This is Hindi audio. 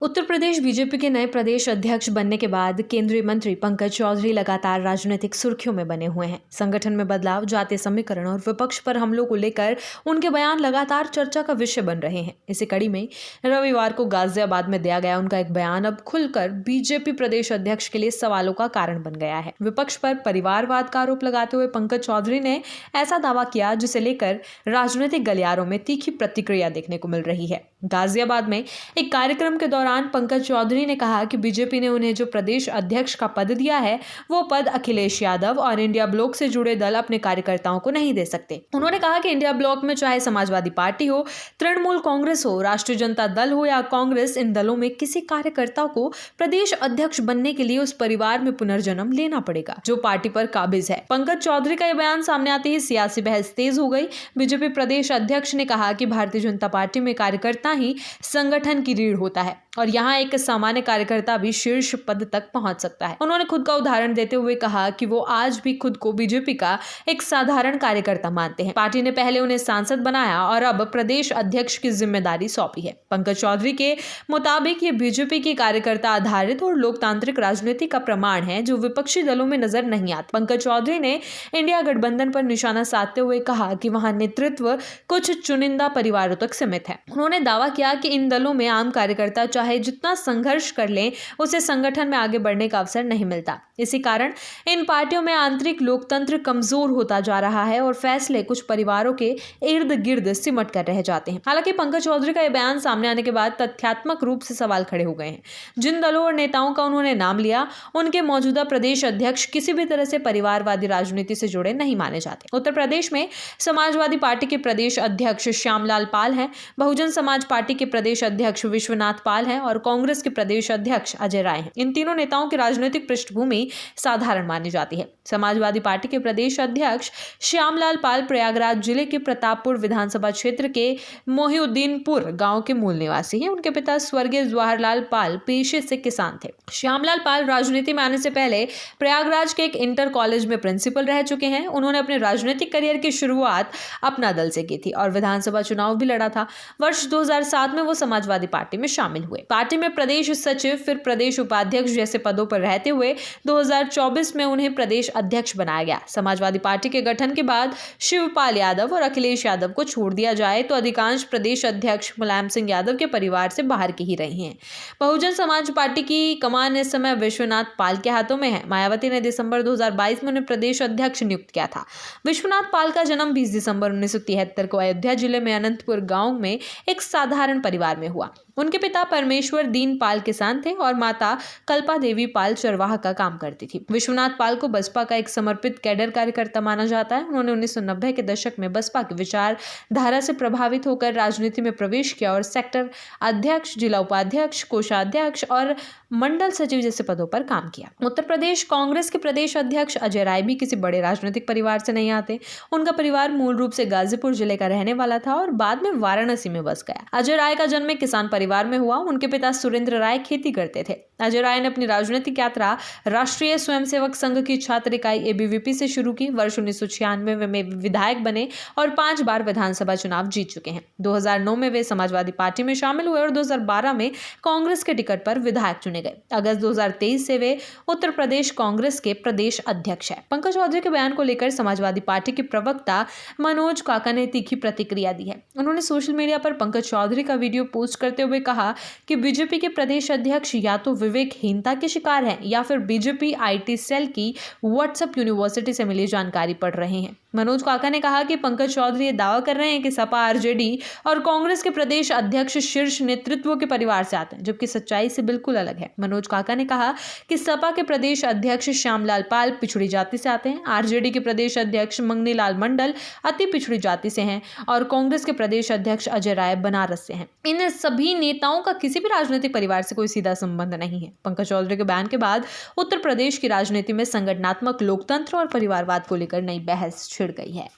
उत्तर प्रदेश बीजेपी के नए प्रदेश अध्यक्ष बनने के बाद केंद्रीय मंत्री पंकज चौधरी लगातार राजनीतिक सुर्खियों में बने हुए हैं। संगठन में बदलाव, जातीय समीकरण और विपक्ष पर हमलों को लेकर उनके बयान लगातार चर्चा का विषय बन रहे हैं। इसी कड़ी में रविवार को गाजियाबाद में दिया गया उनका एक बयान अब खुलकर बीजेपी प्रदेश अध्यक्ष के लिए सवालों का कारण बन गया है। विपक्ष पर परिवारवाद का आरोप लगाते हुए पंकज चौधरी ने ऐसा दावा किया जिसे लेकर राजनीतिक गलियारों में तीखी प्रतिक्रिया देखने को मिल रही है। गाजियाबाद में एक कार्यक्रम के दौरान पंकज चौधरी ने कहा कि बीजेपी ने उन्हें जो प्रदेश अध्यक्ष का पद दिया है वो पद अखिलेश यादव और इंडिया ब्लॉक से जुड़े दल अपने कार्यकर्ताओं को नहीं दे सकते। उन्होंने कहा कि इंडिया ब्लॉक में चाहे समाजवादी पार्टी हो, तृणमूल कांग्रेस हो, राष्ट्रीय जनता दल हो या कांग्रेस, इन दलों में किसी कार्यकर्ता को प्रदेश अध्यक्ष बनने के लिए उस परिवार में पुनर्जन्म लेना पड़ेगा जो पार्टी पर काबिज है। पंकज चौधरी का यह बयान सामने आते ही सियासी बहस तेज हो गई। बीजेपी प्रदेश अध्यक्ष ने कहा कि भारतीय जनता पार्टी में कार्यकर्ता ही संगठन की रीढ़ होता है और यहाँ एक सामान्य कार्यकर्ता भी शीर्ष पद तक पहुंच सकता है। उन्होंने खुद का उदाहरण देते हुए कहा कि वो आज भी खुद को बीजेपी का एक साधारण कार्यकर्ता मानते हैं। पार्टी ने पहले उन्हें सांसद बनाया और अब प्रदेश अध्यक्ष की जिम्मेदारी सौंपी है। पंकज चौधरी के मुताबिक ये बीजेपी की कार्यकर्ता आधारित और लोकतांत्रिक राजनीति का प्रमाण है जो विपक्षी दलों में नजर नहीं आता। पंकज चौधरी ने इंडिया गठबंधन पर निशाना साधते हुए कहा कि वहां नेतृत्व कुछ चुनिंदा परिवारों तक सीमित है। उन्होंने दावा किया कि इन दलों में आम कार्यकर्ता चाहे जितना संघर्ष कर लें, उसे संगठन में आगे बढ़ने का अवसर नहीं मिलता। इसी कारण इन पार्टियों में आंतरिक लोकतंत्र कमजोर होता जा रहा है और फैसले कुछ परिवारों के इर्द गिर्द सिमट कर रह जाते हैं। हालांकि पंकज चौधरी का यह बयान सामने आने के बाद तथ्यात्मक रूप से सवाल खड़े हो गए हैं। जिन दलों और नेताओं का उन्होंने नाम लिया, उनके मौजूदा प्रदेश अध्यक्ष किसी भी तरह से परिवारवादी राजनीति से जुड़े नहीं माने जाते। उत्तर प्रदेश में समाजवादी पार्टी के प्रदेश अध्यक्ष श्यामलाल पाल हैं, बहुजन समाज पार्टी के प्रदेश अध्यक्ष विश्वनाथ पाल हैं और कांग्रेस के प्रदेश अध्यक्ष अजय राय हैं। इन तीनों नेताओं की राजनीतिक पृष्ठभूमि साधारण मानी जाती है। समाजवादी पार्टी के प्रदेश अध्यक्ष श्यामलाल पाल प्रयागराज जिले के प्रतापपुर विधानसभा क्षेत्र के मोहिउद्दीनपुर गांव के मूल निवासी हैं। उनके पिता स्वर्गीय जवाहरलाल पाल पेशे से किसान थे। श्यामलाल पाल राजनीति में आने से पहले प्रयागराज के एक इंटर कॉलेज में प्रिंसिपल रह चुके हैं। उन्होंने अपने राजनीतिक करियर की शुरुआत अपना दल से की थी और विधानसभा चुनाव भी लड़ा था। वर्ष 2007 में वो समाजवादी पार्टी में शामिल हुए। पार्टी में प्रदेश सचिव फिर प्रदेश उपाध्यक्ष जैसे पदों पर रहते हुए 2024 में उन्हें प्रदेश अध्यक्ष बनाया गया। समाजवादी पार्टी के गठन के बाद शिवपाल यादव और अखिलेश यादव को छोड़ दिया जाए तो अधिकांश प्रदेश अध्यक्ष मुलायम सिंह यादव के परिवार से बाहर के ही रहे हैं। बहुजन समाज पार्टी की कमान इस समय विश्वनाथ पाल के हाथों में है। मायावती ने दिसंबर 2022 में उन्हें प्रदेश अध्यक्ष नियुक्त किया था। विश्वनाथ पाल का जन्म 20 दिसंबर 1973 को अयोध्या जिले में अनंतपुर गांव में एक साधारण परिवार में हुआ। उनके पिता परमेश्वर दीन पाल किसान थे और माता कल्पा देवी पाल चरवाह का काम करती थी। विश्वनाथ पाल को बसपा का एक समर्पित कैडर कार्यकर्ता माना जाता है। उन्होंने 1990 के दशक में बसपा की विचारधारा से प्रभावित होकर राजनीति में प्रवेश किया और सेक्टर अध्यक्ष, जिला उपाध्यक्ष, कोषाध्यक्ष और मंडल सचिव जैसे पदों पर काम किया। उत्तर प्रदेश कांग्रेस के प्रदेश अध्यक्ष अजय राय भी किसी बड़े राजनीतिक परिवार से नहीं आते। उनका परिवार मूल रूप से गाजीपुर जिले का रहने वाला था और बाद में वाराणसी में बस गया। अजय राय का जन्म एक किसान परिवार में हुआ। उनके पिता सुरेंद्र राय खेती करते थे। अजय राय ने अपनी राजनीतिक यात्रा राष्ट्रीय स्वयंसेवक संघ की छात्र इकाई एबीवीपी से शुरू की। वर्ष 1996 में विधायक बने और 5 बार विधानसभा चुनाव जीत चुके हैं। 2009 में वे समाजवादी पार्टी में शामिल हुए और 2012 में कांग्रेस के टिकट पर विधायक चुने गए। अगस्त 2023 से वे उत्तर प्रदेश कांग्रेस के प्रदेश अध्यक्ष हैं। पंकज चौधरी के बयान को लेकर समाजवादी पार्टी के प्रवक्ता मनोज काका ने तीखी प्रतिक्रिया दी है। उन्होंने सोशल मीडिया पर पंकज चौधरी का वीडियो पोस्ट करते हुए कहा कि बीजेपी के प्रदेश अध्यक्ष या तो विवेकहीनता के शिकार हैं या फिर बीजेपी आईटी सेल की व्हाट्सएप यूनिवर्सिटी से मिली जानकारी पढ़ रहे हैं। मनोज काका ने कहा कि पंकज चौधरी ये दावा कर रहे हैं कि सपा, आरजेडी और कांग्रेस के प्रदेश अध्यक्ष शीर्ष नेतृत्व के परिवार से आते हैं, जबकि सच्चाई से बिल्कुल अलग है। मनोज काका ने कहा कि सपा के प्रदेश अध्यक्ष श्यामलाल पाल पिछड़ी जाति से आते हैं, आरजेडी के प्रदेश अध्यक्ष मंगनीलाल मंडल अति पिछड़ी जाति से हैं और कांग्रेस के प्रदेश अध्यक्ष अजय राय बनारस से हैं। इन सभी नेताओं का किसी भी राजनीतिक परिवार से कोई सीधा संबंध नहीं है। पंकज चौधरी के बयान के बाद उत्तर प्रदेश की राजनीति में संगठनात्मक लोकतंत्र और परिवारवाद को लेकर नई बहस छिड़ गई है।